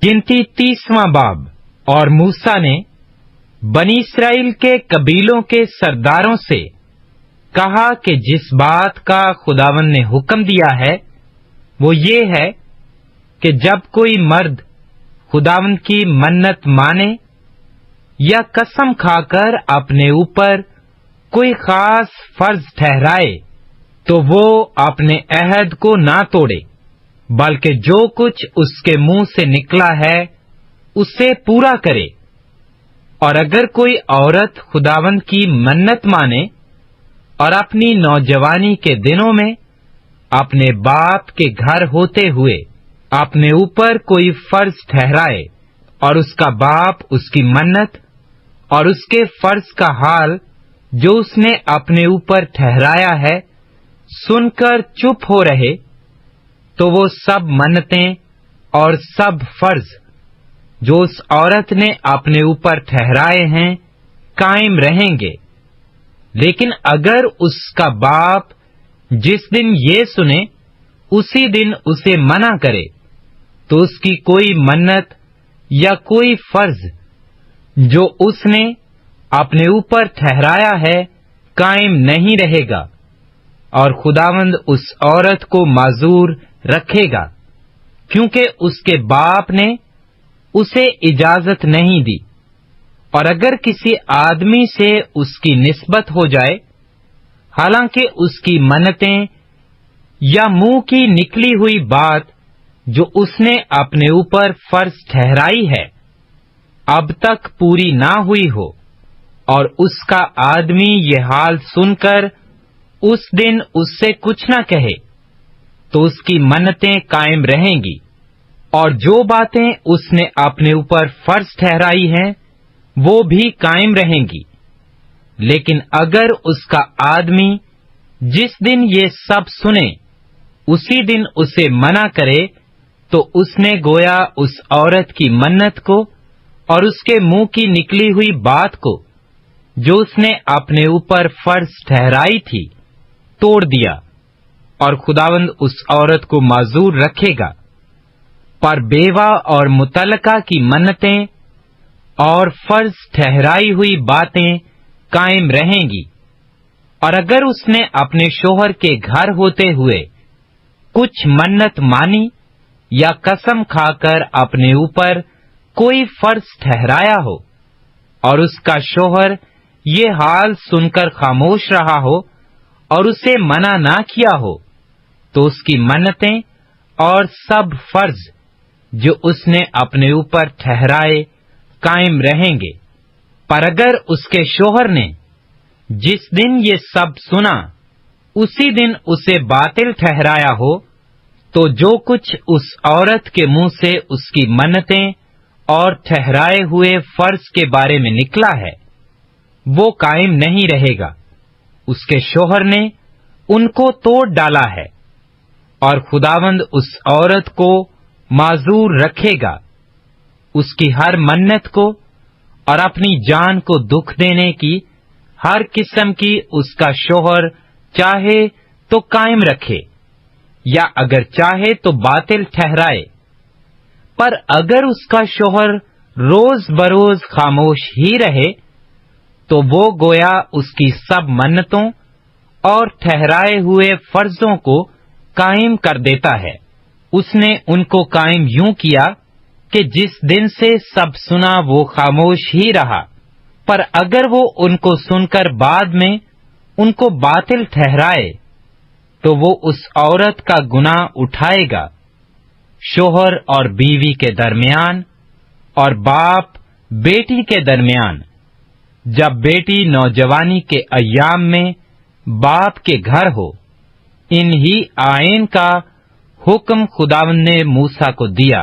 गिनती 30वां बाब। और मूसा ने बनी इसराइल के कबीलों के सरदारों से कहा कि जिस बात का खुदावंद ने हुक्म दिया है वो ये है कि जब कोई मर्द खुदावंद की मन्नत माने या कसम खाकर अपने ऊपर कोई खास फर्ज ठहराए तो वो अपने अहद को ना तोड़े, बल्कि जो कुछ उसके मुंह से निकला है उसे पूरा करे। और अगर कोई औरत खुदावंद की मन्नत माने और अपनी नौजवानी के दिनों में अपने बाप के घर होते हुए अपने ऊपर कोई फर्ज ठहराए और उसका बाप उसकी मन्नत और उसके फर्ज का हाल जो उसने अपने ऊपर ठहराया है सुनकर चुप हो रहे, तो वो सब मन्नतें और सब फर्ज जो उस औरत ने अपने ऊपर ठहराए हैं कायम रहेंगे। लेकिन अगर उसका बाप जिस दिन ये सुने उसी दिन उसे मना करे तो उसकी कोई मन्नत या कोई फर्ज जो उसने अपने ऊपर ठहराया है कायम नहीं रहेगा और खुदावंद उस औरत को माजूर रखेगा, क्योंकि उसके बाप ने उसे इजाजत नहीं दी। और अगर किसी आदमी से उसकी निस्बत हो जाए, हालांकि उसकी मन्नतें या मुंह की निकली हुई बात जो उसने अपने ऊपर फर्ज ठहराई है अब तक पूरी ना हुई हो, और उसका आदमी ये हाल सुनकर उस दिन उससे कुछ न कहे, तो उसकी मन्नतें कायम रहेंगी और जो बातें उसने अपने ऊपर फर्ज ठहराई हैं वो भी कायम रहेंगी। लेकिन अगर उसका आदमी जिस दिन ये सब सुने उसी दिन उसे मना करे, तो उसने गोया उस औरत की मन्नत को और उसके मुंह की निकली हुई बात को जो उसने अपने ऊपर फर्ज ठहराई थी तोड़ दिया, और खुदावंद उस औरत को माजूर रखेगा। पर बेवा और मुतलका की मन्नतें और फर्ज ठहराई हुई बातें कायम रहेंगी। और अगर उसने अपने शोहर के घर होते हुए कुछ मन्नत मानी या कसम खाकर अपने ऊपर कोई फर्ज ठहराया हो और उसका शोहर ये हाल सुनकर खामोश रहा हो और उसे मना ना किया हो, तो उसकी मन्नतें और सब फर्ज जो उसने अपने ऊपर ठहराए कायम रहेंगे। पर अगर उसके शोहर ने जिस दिन ये सब सुना उसी दिन उसे बातिल ठहराया हो, तो जो कुछ उस औरत के मुंह से उसकी मन्नतें और ठहराए हुए फर्ज के बारे में निकला है वो कायम नहीं रहेगा। उसके शोहर ने उनको तोड़ डाला है और खुदावंद उस औरत को माजूर रखेगा, उसकी हर मन्नत को और अपनी जान को दुख देने की हर किस्म की उसका शोहर चाहे तो कायम रखे या अगर चाहे तो बातिल ठहराए। पर अगर उसका शोहर रोज बरोज खामोश ही रहे, तो वो गोया उसकी सब मन्नतों और ठहराए हुए फर्जों को कायम कर देता है। उसने उनको कायम यूं किया कि जिस दिन से सब सुना वो खामोश ही रहा, पर अगर वो उनको सुनकर बाद में उनको बातिल ठहराए तो वो उस औरत का गुनाह उठाएगा। शोहर और बीवी के दरमियान और बाप बेटी के दरमियान, जब बेटी नौजवानी के अय्याम में बाप के घर हो, इन्हीं आयन का हुक्म खुदावंद ने मूसा को दिया।